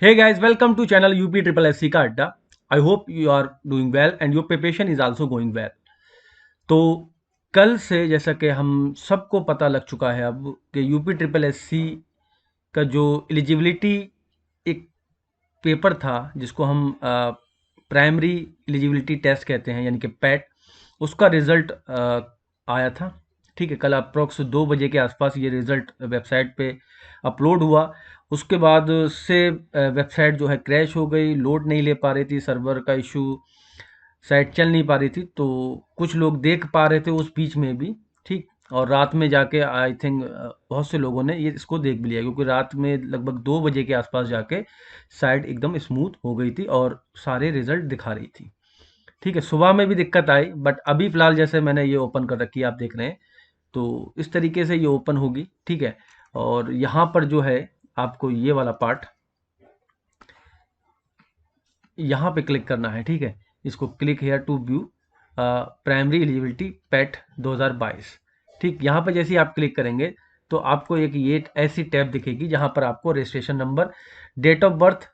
Hey guys, welcome to channel UP Triple SC का अड्डा। I hope you are doing well and your preparation is also going well। तो कल से जैसा कि हम सबको पता लग चुका है अब कि यूपी ट्रिपल एससी का जो एलिजिबिलिटी एक पेपर था जिसको हम प्राइमरी एलिजिबिलिटी टेस्ट कहते हैं यानी कि पैट, उसका रिज़ल्ट आया था। ठीक है, कल अप्रोक्स 2 बजे के आसपास ये रिज़ल्ट वेबसाइट पे अपलोड हुआ। उसके बाद से वेबसाइट जो है क्रैश हो गई, लोड नहीं ले पा रही थी, सर्वर का इशू, साइट चल नहीं पा रही थी। तो कुछ लोग देख पा रहे थे उस बीच में भी, ठीक। और रात में जाके आई थिंक बहुत से लोगों ने ये इसको देख भी लिया, क्योंकि रात में लगभग 2 बजे के आसपास जाके साइट एकदम स्मूथ हो गई थी और सारे रिजल्ट दिखा रही थी। ठीक है, सुबह में भी दिक्कत आई, बट अभी फ़िलहाल जैसे मैंने ये ओपन कर रखी है, आप देख रहे हैं, तो इस तरीके से ये ओपन होगी। ठीक है, और यहाँ पर जो है आपको ये वाला पार्ट यहाँ पे क्लिक करना है। ठीक है, इसको click here to view primary eligibility pat 2022। ठीक, यहाँ पे जैसे ही आप क्लिक करेंगे तो आपको एक ये ऐसी टैब दिखेगी जहाँ पर आपको registration number, date of birth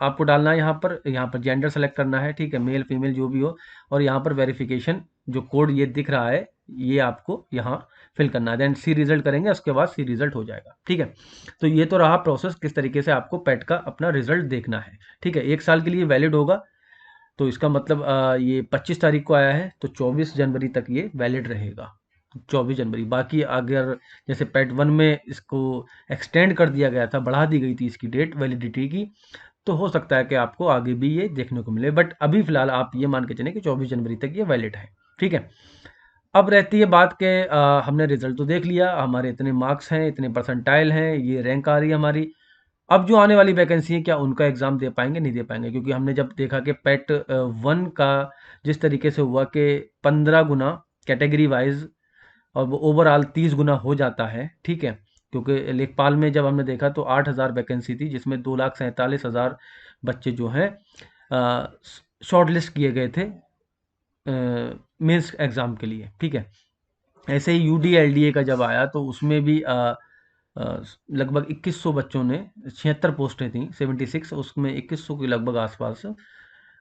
आपको डालना है, यहाँ पर जेंडर सेलेक्ट करना है। ठीक है, मेल फीमेल जो भी हो, और यहाँ पर वेरिफिकेशन जो कोड ये दिख रहा है ये आपको यहाँ फिल करना है। देन सी रिजल्ट करेंगे, उसके बाद सी रिजल्ट हो जाएगा। ठीक है, तो ये तो रहा प्रोसेस किस तरीके से आपको पैट का अपना रिजल्ट देखना है। ठीक है, 1 साल के लिए वैलिड होगा, तो इसका मतलब ये 25 तारीख को आया है तो 24 जनवरी तक ये वैलिड रहेगा। 24 जनवरी, बाकी अगर जैसे पैट 1 में इसको एक्सटेंड कर दिया गया था, बढ़ा दी गई थी इसकी डेट वैलिडिटी की, तो हो सकता है कि आपको आगे भी ये देखने को मिले, बट अभी फ़िलहाल आप ये मान के चलें कि 24 जनवरी तक ये वैलिड है। ठीक है, अब रहती है बात के हमने रिजल्ट तो देख लिया, हमारे इतने मार्क्स हैं, इतने परसेंटाइल हैं, ये रैंक आ रही है हमारी। अब जो आने वाली वैकेंसी है, क्या उनका एग्ज़ाम दे पाएँगे, नहीं दे पाएँगे? क्योंकि हमने जब देखा कि पैट 1 का जिस तरीके से हुआ कि 15 गुना कैटेगरी वाइज़ और वो ओवरऑल 30 गुना हो जाता है। ठीक है? क्योंकि लेखपाल में जब हमने देखा तो 8,000 वैकेंसी थी, जिसमें 2,47,000 बच्चे जो हैं शॉर्टलिस्ट किए गए थे मेंस एग्ज़ाम के लिए। ठीक है? ऐसे ही यूडीएलडीए का जब आया तो उसमें भी लगभग 2100 बच्चों ने, 76 पोस्टें थी, 76, उसमें 2100 के लगभग आसपास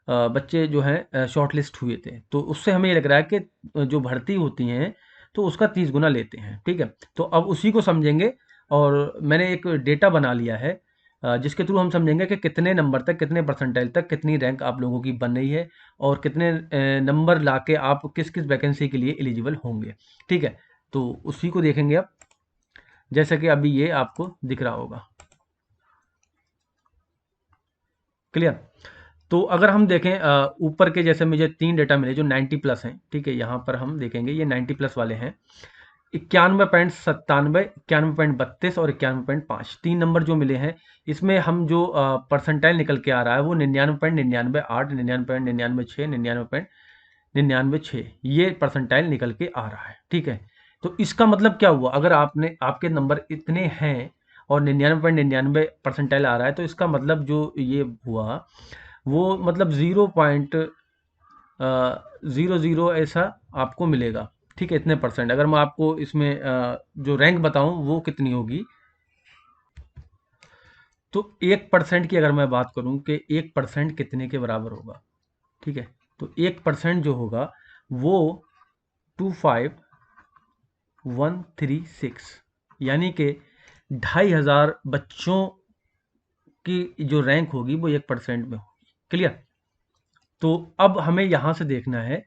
बच्चे जो हैं शॉर्ट लिस्ट हुए थे। तो उससे हमें ये लग रहा है कि जो भर्ती होती हैं तो उसका 30 गुना लेते हैं। ठीक है, तो अब उसी को समझेंगे, और मैंने एक डेटा बना लिया है जिसके थ्रू हम समझेंगे कि कितने नंबर तक, कितने परसेंटाइल तक कितनी रैंक आप लोगों की बन रही है, और कितने नंबर लाके आप किस किस वैकेंसी के लिए एलिजिबल होंगे। ठीक है, तो उसी को देखेंगे अब, जैसा कि अभी ये आपको दिख रहा होगा। क्लियर? तो अगर हम देखें ऊपर के, जैसे मुझे 3 डेटा मिले जो 90 प्लस हैं। ठीक है, यहाँ पर हम देखेंगे ये 90 प्लस वाले हैं। 91.97, 91.32 और 91.5, 3 नंबर जो मिले हैं, इसमें हम जो परसेंटाइल निकल के आ रहा है वो 99.99, 99.996, 99.99, ये परसेंटाइल निकल के आ रहा है। ठीक है, तो इसका मतलब क्या हुआ, अगर आपने, आपके नंबर इतने हैं और 99.99 परसेंटाइल आ रहा है, तो इसका मतलब जो ये हुआ वो मतलब 0.00 ऐसा आपको मिलेगा। ठीक है, इतने परसेंट, अगर मैं आपको इसमें जो रैंक बताऊं वो कितनी होगी, तो 1% की अगर मैं बात करूं कि 1% कितने के बराबर होगा। ठीक है, तो 1% जो होगा वो 25136, यानी कि 2,500 बच्चों की जो रैंक होगी वो 1% में होगी। क्लियर? तो अब हमें यहाँ से देखना है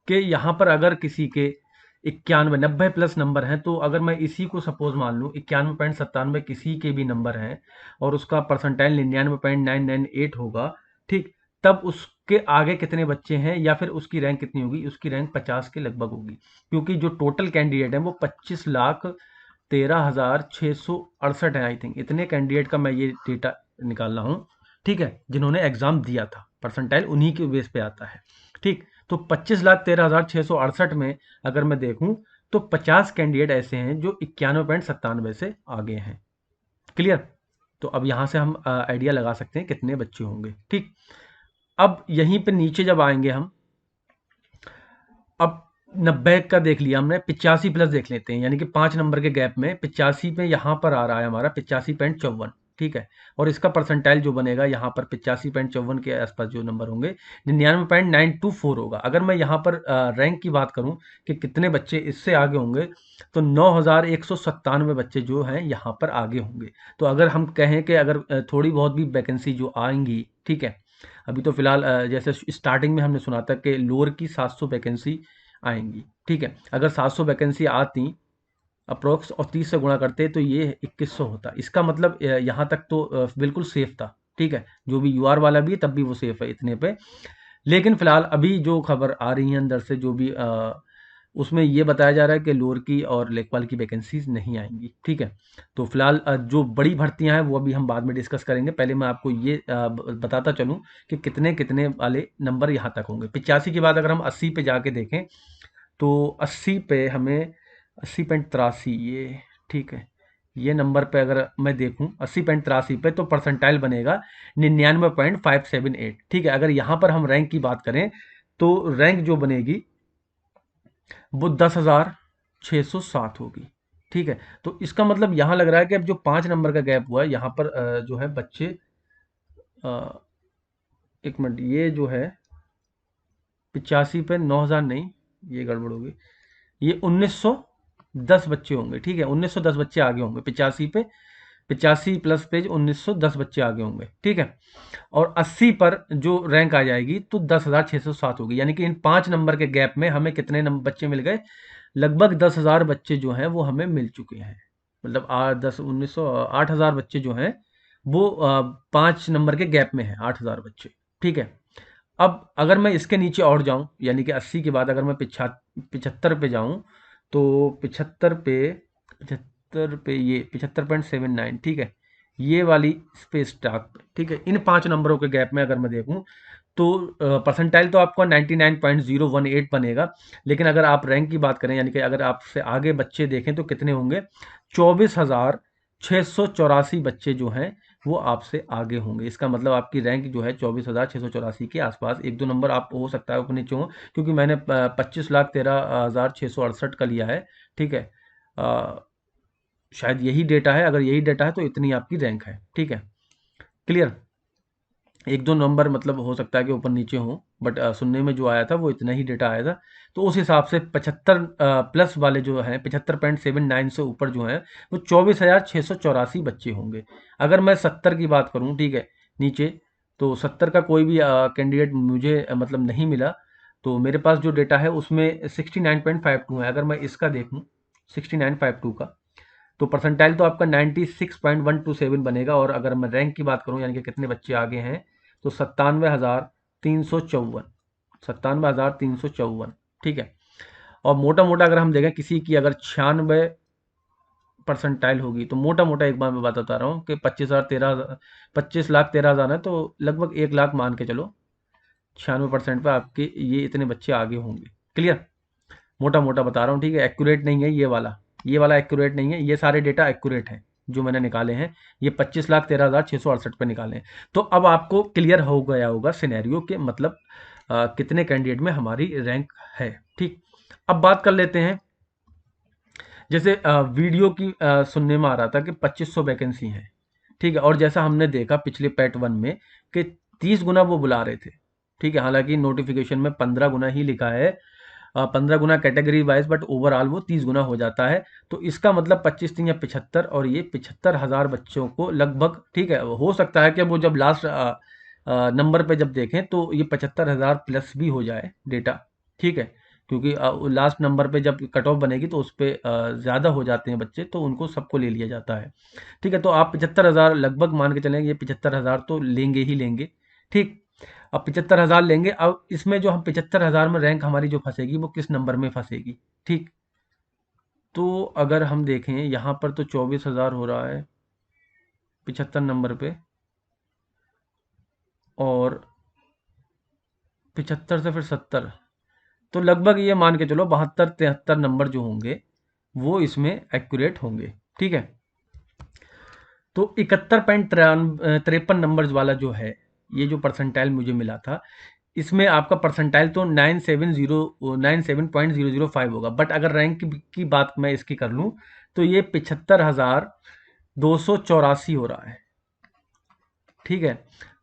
कि यहाँ पर अगर किसी के 91, 90 प्लस नंबर हैं, तो अगर मैं इसी को सपोज मान लूँ 91.97 किसी के भी नंबर हैं और उसका परसेंटाइल 99.998 होगा, ठीक, तब उसके आगे कितने बच्चे हैं या फिर उसकी रैंक कितनी होगी, उसकी रैंक 50 के लगभग होगी। क्योंकि जो टोटल कैंडिडेट हैं वो 25,13,668 है, आई थिंक इतने कैंडिडेट का मैं ये डेटा निकाल रहा हूँ। ठीक है, जिन्होंने एग्जाम दिया था, परसेंटाइल उन्हीं के बेस पे आता है। ठीक, तो 25,13,668 में अगर मैं देखूं तो 50 कैंडिडेट ऐसे हैं जो 91.97 से आगे हैं। क्लियर? तो अब यहां से हम आइडिया लगा सकते हैं कितने बच्चे होंगे। ठीक, अब यहीं पे नीचे जब आएंगे हम, अब 90 का देख लिया हमने, 85 प्लस देख लेते हैं, यानी कि 5 नंबर के गैप में 85 पे यहाँ पर आ रहा है हमारा 85.54, ठीक है। और इसका परसेंटाइल जो बनेगा यहाँ पर 85.54 के आसपास जो नंबर होंगे 99.924 होगा। अगर मैं यहाँ पर रैंक की बात करूँ कि कितने बच्चे इससे आगे होंगे, तो 9197 बच्चे जो हैं यहाँ पर आगे होंगे। तो अगर हम कहें कि अगर थोड़ी बहुत भी वैकेंसी जो आएंगी, ठीक है, अभी तो फिलहाल जैसे स्टार्टिंग में हमने सुना था कि लोअर की 700 वैकेंसी आएंगी, ठीक है। अगर 700 वैकेंसी आती अप्रोक्स और 30 से गुणा करते तो ये 2100 होता। इसका मतलब यहाँ तक तो बिल्कुल सेफ था, ठीक है। जो भी यूआर वाला भी है तब भी वो सेफ है इतने पे। लेकिन फिलहाल अभी जो खबर आ रही है अंदर से जो भी उसमें ये बताया जा रहा है कि लोअर की और लेखपाल की वैकेंसीज नहीं आएंगी, ठीक है। तो फिलहाल जो बड़ी भर्तियां हैं वो अभी हम बाद में डिस्कस करेंगे। पहले मैं आपको ये बताता चलूं कि कितने कितने वाले नंबर यहाँ तक होंगे। 85 के बाद अगर हम 80 पे जाके देखें तो 80 पे हमें 80.83 ये, ठीक है, ये नंबर पे अगर मैं देखूं 80.83 पे तो परसेंटाइल बनेगा 99.578, ठीक है। अगर यहाँ पर हम रैंक की बात करें तो रैंक जो बनेगी वो 10,607 होगी, ठीक है। तो इसका मतलब यहाँ लग रहा है कि अब जो 5 नंबर का गैप हुआ है यहाँ पर जो है बच्चे अ, एक मिनट, ये जो है 85 पे 9,000 नहीं, ये गड़बड़ होगी, ये 1910 बच्चे होंगे, ठीक है। 1910 बच्चे आगे होंगे 85 पे, 85 प्लस पेज 1910 बच्चे आगे होंगे, ठीक है। और 80 पर जो रैंक आ जाएगी तो 10,607 होगी, यानी कि इन 5 नंबर के गैप में हमें कितने नंबर बच्चे मिल गए, लगभग 10,000 बच्चे जो हैं वो हमें मिल चुके हैं। मतलब 8,000 बच्चे जो हैं वो 5 नंबर के गैप में हैं, 8,000 बच्चे, ठीक है। अब अगर मैं इसके नीचे और जाऊं, यानी कि 80 के बाद अगर मैं 75 पे जाऊं, तो 75 पे ये 75.79, ठीक है, ये वाली स्पेस स्टॉक, ठीक है। इन 5 नंबरों के गैप में अगर मैं देखूं तो परसेंटाइल तो आपका 99.018 बनेगा। लेकिन अगर आप रैंक की बात करें, यानी कि अगर आपसे आगे बच्चे देखें तो कितने होंगे, 24,684 बच्चे जो हैं वो आपसे आगे होंगे। इसका मतलब आपकी रैंक जो है 24,684 के आसपास, एक दो नंबर आप हो सकता है ऊपर नीचे हो, क्योंकि मैंने 25,13,668 का लिया है, ठीक है। अ, शायद यही डेटा है, अगर यही डेटा है तो इतनी आपकी रैंक है, ठीक है। क्लियर। एक दो नंबर मतलब हो सकता है कि ऊपर नीचे हो, बट सुनने में जो आया था वो इतना ही डेटा आया था। तो उस हिसाब से 75 प्लस वाले जो हैं 75.79 से ऊपर जो हैं वो 24,684 बच्चे होंगे। अगर मैं 70 की बात करूं, ठीक है, नीचे, तो 70 का कोई भी कैंडिडेट मुझे मतलब नहीं मिला। तो मेरे पास जो डेटा है उसमें 69.52 है। अगर मैं इसका देखूं 6952 का, तो परसेंटाइल तो आपका 96.127 बनेगा। और अगर मैं रैंक की बात करूं, यानी कि कितने बच्चे आगे हैं, तो 97,354, 97,354, ठीक है। और मोटा मोटा अगर हम देखें किसी की अगर 96 परसेंटाइल होगी, तो मोटा मोटा एक बार मैं बता रहा हूँ कि 25,13,000 है, तो लगभग 1 लाख मान के चलो 96% पे आपके ये इतने बच्चे आगे होंगे। क्लियर। मोटा मोटा बता रहा हूँ, ठीक है, एक्यूरेट नहीं है ये वाला एक्यूरेट नहीं है, ये सारे डेटा एक्यूरेट हैं जो मैंने निकाले हैं। ये 25,13,668 पे निकाले हैं। तो अब आपको क्लियर हो गया होगा सिनेरियो के मतलब कितने कैंडिडेट में हमारी रैंक है, ठीक। अब बात कर लेते हैं, जैसे वीडियो की सुनने में आ रहा था कि 2500 वैकेंसी हैं, ठीक है। और जैसा हमने देखा पिछले पैट वन में कि 30 गुना वो बुला रहे थे, ठीक है। हालांकि नोटिफिकेशन में 15 गुना ही लिखा है, 15 गुना कैटेगरी वाइज, बट ओवरऑल वो 30 गुना हो जाता है। तो इसका मतलब 25 3 या 75, और ये 75,000 बच्चों को लगभग, ठीक है। हो सकता है कि वो जब लास्ट नंबर पे जब देखें तो ये 75,000 प्लस भी हो जाए डेटा, ठीक है। क्योंकि लास्ट नंबर पे जब कट ऑफ बनेगी तो उस पर ज़्यादा हो जाते हैं बच्चे, तो उनको सबको ले लिया जाता है, ठीक है। तो आप 75,000 लगभग मान के चलेंगे, ये 75,000 तो लेंगे ही लेंगे, ठीक। अब 75,000 लेंगे। अब इसमें जो हम 75,000 में रैंक हमारी जो फंसेगी वो किस नंबर में फंसेगी, ठीक। तो अगर हम देखें यहाँ पर तो 24,000 हो रहा है 75 नंबर पे, और 75 से फिर 70, तो लगभग ये मान के चलो 72 73 नंबर जो होंगे वो इसमें एक्यूरेट होंगे, ठीक है। तो 71.53 नंबर्स वाला जो है, ये जो परसेंटाइल मुझे मिला था, इसमें आपका परसेंटाइल तो 97.005 होगा, बट अगर रैंक की बात मैं इसकी कर लूँ तो ये 75,284 हो रहा है। ठीक है,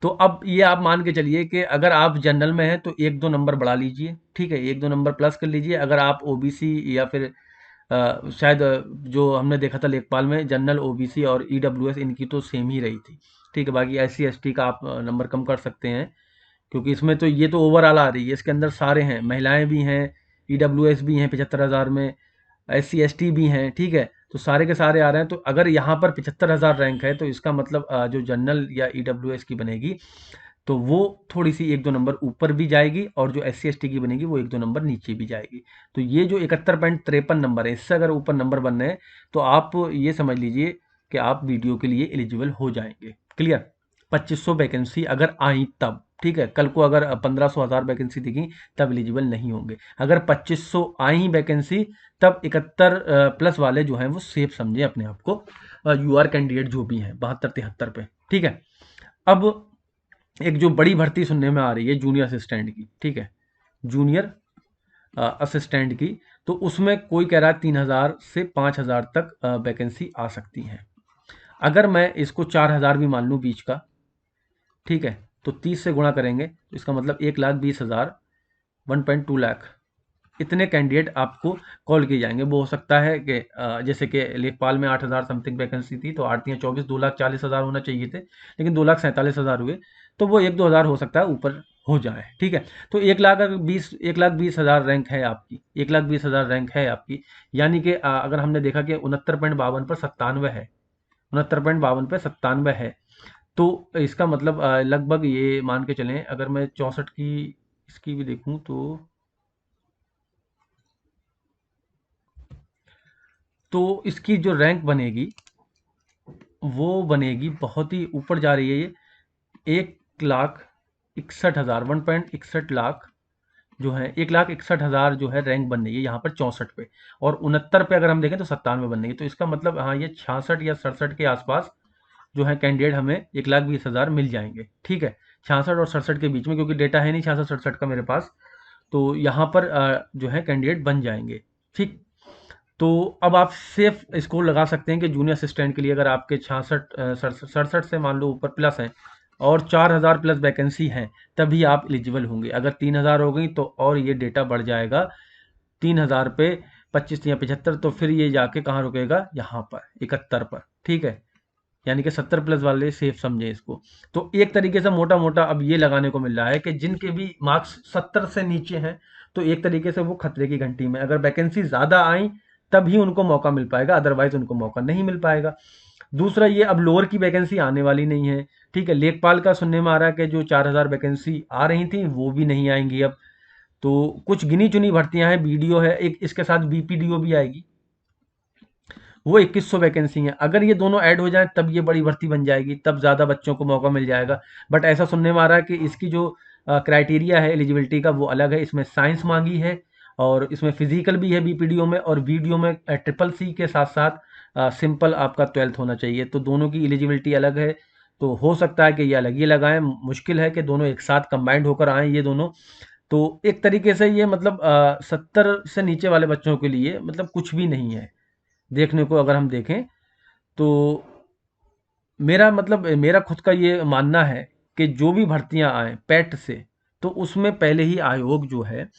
तो अब ये आप मान के चलिए कि अगर आप जनरल में हैं तो एक दो नंबर बढ़ा लीजिए, ठीक है, एक दो नंबर प्लस कर लीजिए। अगर आप ओबीसी या फिर शायद जो हमने देखा था लेखपाल में जनरल, ओबीसी और ईडब्ल्यूएस, इनकी तो सेम ही रही थी। ठीक है, बाकी एससी एसटी का आप नंबर कम कर सकते हैं, क्योंकि इसमें तो ये तो ओवरऑल आ रही है, इसके अंदर सारे हैं, महिलाएं भी हैं, ईडब्ल्यूएस भी हैं 75,000 में, एससी एसटी भी हैं। ठीक है, तो सारे के सारे आ रहे हैं। तो अगर यहाँ पर 75,000 रैंक है तो इसका मतलब जो जनरल या ईडब्ल्यूएस की बनेगी तो वो थोड़ी सी एक दो नंबर ऊपर भी जाएगी, और जो एस सी एस टी की बनेगी वो एक दो नंबर नीचे भी जाएगी। तो ये जो 71.53 नंबर है, इससे अगर ऊपर नंबर बन रहे हैं तो आप ये समझ लीजिए कि आप वीडियो के लिए एलिजिबल हो जाएंगे। क्लियर? 2500 वैकेंसी अगर आई तब, ठीक है, कल को अगर 1500 1000 वैकेंसी दिखी तब एलिजिबल नहीं होंगे। अगर 2500 आई वैकेंसी तब 71 प्लस वाले जो हैं वो सेफ समझे अपने आप को, यूआर कैंडिडेट जो भी हैं 72 73 पे। ठीक है, अब एक जो बड़ी भर्ती सुनने में आ रही है जूनियर असिस्टेंट की, ठीक है, जूनियर असिस्टेंट की, तो उसमें कोई कह रहा है 3000 से 5000 तक वैकेंसी आ सकती हैं। अगर मैं इसको 4000 भी मान लूँ बीच का, ठीक है, तो 30 से गुणा करेंगे तो इसका मतलब 1,20,000, 1.2 लाख, इतने कैंडिडेट आपको कॉल किए जाएंगे। वो हो सकता है कि जैसे कि लेखपाल में 8000 समथिंग वैकेंसी थी, तो 8 या 24 2,40,000 होना चाहिए थे, लेकिन 2,47,000 हुए, तो वो 1-2 हज़ार हो सकता है ऊपर हो जाए। ठीक है, तो 1,20,000 रैंक है आपकी, 1,20,000 रैंक है आपकी, यानी कि अगर हमने देखा कि 69.52 पर 97 है, 69.52 पे 97 है, तो इसका मतलब लगभग ये मान के चलें, अगर मैं 64 की इसकी भी देखूं तो इसकी जो रैंक बनेगी वो बनेगी बहुत ही ऊपर जा रही है ये, 1,61,000, 1.61 लाख जो है, 1,61,000 जो है रैंक बन रही है यहाँ पर 64 पे, और 69 पे अगर हम देखें तो 97 बन रही है। तो इसका मतलब हाँ, ये 66 या 67 के आसपास जो है कैंडिडेट हमें 1,20,000 मिल जाएंगे। ठीक है, 66 और 67 के बीच में, क्योंकि डेटा है नहीं 66 67 का मेरे पास, तो यहाँ पर जो है कैंडिडेट बन जाएंगे। ठीक, तो अब आप सेफ स्कोर लगा सकते हैं कि जूनियर असिस्टेंट के लिए अगर आपके 66 67 से मान लो ऊपर प्लस हैं और 4000 प्लस वैकेंसी हैं, तभी आप एलिजिबल होंगे। अगर 3000 हो गई तो और ये डेटा बढ़ जाएगा, 3000 पे 25 या 75, तो फिर ये जाके कहाँ रुकेगा, यहाँ पर 71 पर। ठीक है, यानी कि 70 प्लस वाले सेफ समझे इसको। तो एक तरीके से मोटा मोटा अब ये लगाने को मिल रहा है कि जिनके भी मार्क्स 70 से नीचे हैं तो एक तरीके से वो खतरे की घंटी में, अगर वैकेंसी ज़्यादा आई तभी उनको मौका मिल पाएगा, अदरवाइज उनको मौका नहीं मिल पाएगा। दूसरा ये, अब लोअर की वैकेंसी आने वाली नहीं है। ठीक है, लेखपाल का सुनने में आ रहा है कि जो 4000 वैकेंसी आ रही थी वो भी नहीं आएंगी अब, तो कुछ गिनी चुनी भर्तियां हैं, बीडीओ है एक, इसके साथ बीपीडीओ भी आएगी, वो 2100 वैकेंसी है। अगर ये दोनों ऐड हो जाएं तब ये बड़ी भर्ती बन जाएगी, तब ज़्यादा बच्चों को मौका मिल जाएगा। बट ऐसा सुनने में आ रहा है कि इसकी जो क्राइटेरिया है एलिजिबिलिटी का वो अलग है, इसमें साइंस मांगी है और इसमें फिजिकल भी है बीपीडीओ में, और वीडियो में ट्रिपल सी के साथ साथ सिंपल आपका 12th होना चाहिए, तो दोनों की एलिजिबिलिटी अलग है। तो हो सकता है कि ये अलग ही लगाएं, मुश्किल है कि दोनों एक साथ कंबाइंड होकर आएँ ये दोनों। तो एक तरीके से ये मतलब 70 से नीचे वाले बच्चों के लिए मतलब कुछ भी नहीं है देखने को, अगर हम देखें तो। मेरा मतलब मेरा खुद का ये मानना है कि जो भी भर्तियां आए पेट से, तो उसमें पहले ही आयोग जो है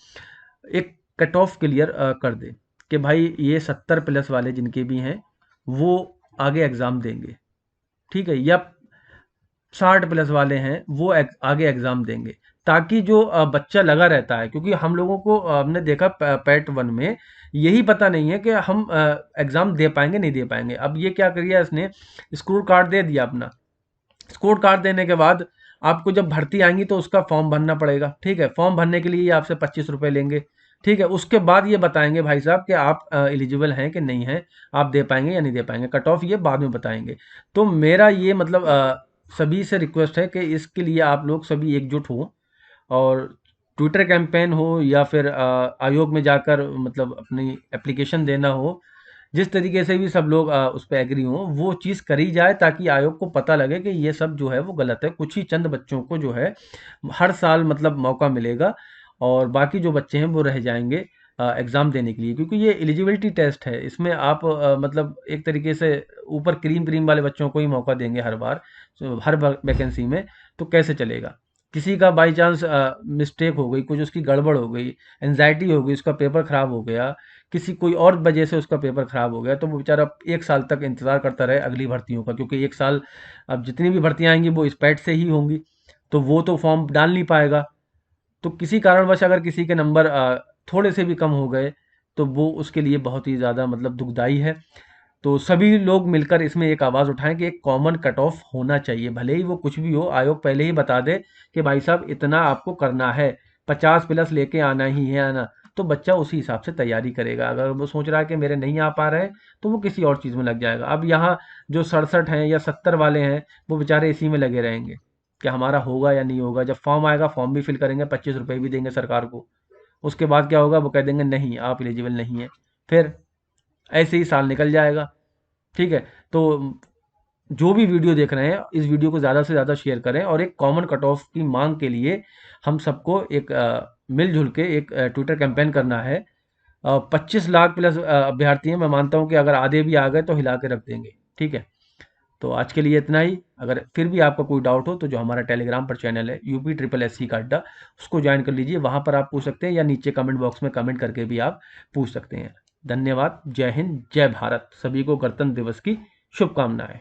एक कट ऑफ क्लियर कर दे कि भाई ये 70 प्लस वाले जिनके भी हैं वो आगे एग्ज़ाम देंगे। ठीक है, या 60 प्लस वाले हैं वो आगे एग्जाम देंगे, ताकि जो बच्चा लगा रहता है, क्योंकि हम लोगों को हमने देखा पैट वन में यही पता नहीं है कि हम एग्जाम दे पाएंगे नहीं दे पाएंगे। अब ये क्या करिए, इसने स्कोर कार्ड दे दिया अपना, स्कोर कार्ड देने के बाद आपको जब भर्ती आएंगी तो उसका फॉर्म भरना पड़ेगा। ठीक है, फॉर्म भरने के लिए ये आपसे 25 रुपये लेंगे। ठीक है, उसके बाद ये बताएंगे भाई साहब कि आप एलिजिबल हैं कि नहीं हैं, आप दे पाएंगे या नहीं दे पाएंगे, कट ऑफ ये बाद में बताएंगे। तो मेरा ये मतलब सभी से रिक्वेस्ट है कि इसके लिए आप लोग सभी एकजुट हो, और ट्विटर कैंपेन हो या फिर आयोग में जाकर मतलब अपनी एप्लीकेशन देना हो, जिस तरीके से भी सब लोग उस पर एग्री हों, वो चीज़ करी जाए ताकि आयोग को पता लगे कि ये सब जो है वो गलत है। कुछ ही चंद बच्चों को जो है हर साल मतलब मौका मिलेगा और बाकी जो बच्चे हैं वो रह जाएंगे एग्ज़ाम देने के लिए, क्योंकि ये एलिजिबिलिटी टेस्ट है। इसमें आप मतलब एक तरीके से ऊपर क्रीम क्रीम वाले बच्चों को ही मौका देंगे हर बार, हर वैकेंसी में, तो कैसे चलेगा। किसी का बाई चांस मिस्टेक हो गई, कुछ उसकी गड़बड़ हो गई, एनजाइटी हो गई, उसका पेपर खराब हो गया, किसी कोई और वजह से उसका पेपर खराब हो गया, तो वो बेचारा 1 साल तक इंतज़ार करता रहे अगली भर्तियों का, क्योंकि 1 साल अब जितनी भी भर्तियां आएंगी वो इस पैट से ही होंगी, तो वो तो फॉर्म डाल नहीं पाएगा। तो किसी कारणवश अगर किसी के नंबर थोड़े से भी कम हो गए तो वो उसके लिए बहुत ही ज़्यादा मतलब दुखदाई है। तो सभी लोग मिलकर इसमें एक आवाज़ उठाएं कि एक कॉमन कट ऑफ होना चाहिए, भले ही वो कुछ भी हो, आयोग पहले ही बता दे कि भाई साहब इतना आपको करना है, 50 प्लस लेके आना ही है आना, तो बच्चा उसी हिसाब से तैयारी करेगा। अगर वो सोच रहा है कि मेरे नहीं आ पा रहे हैं तो वो किसी और चीज़ में लग जाएगा। अब यहाँ जो 67 हैं या 70 वाले हैं वो बेचारे इसी में लगे रहेंगे कि हमारा होगा या नहीं होगा। जब फॉर्म आएगा फॉर्म भी फिल करेंगे, 25 रुपये भी देंगे सरकार को, उसके बाद क्या होगा, वो कह देंगे नहीं आप एलिजिबल नहीं है, फिर ऐसे ही साल निकल जाएगा। ठीक है। तो जो भी वीडियो देख रहे हैं इस वीडियो को ज़्यादा से ज़्यादा शेयर करें और एक कॉमन कट ऑफ की मांग के लिए हम सबको एक मिलजुल के एक ट्विटर कैंपेन करना है। 25 लाख प्लस अभ्यर्थी हैं, मैं मानता हूं कि अगर आधे भी आ गए तो हिला के रख देंगे। ठीक है। तो आज के लिए इतना ही। अगर फिर भी आपका कोई डाउट हो तो जो हमारा टेलीग्राम पर चैनल है यूपी ट्रिपल एस सी का अड्डा, उसको ज्वाइन कर लीजिए, वहां पर आप पूछ सकते हैं या नीचे कमेंट बॉक्स में कमेंट करके भी आप पूछ सकते हैं। धन्यवाद। जय हिंद, जय भारत। सभी को गणतंत्र दिवस की शुभकामनाएं।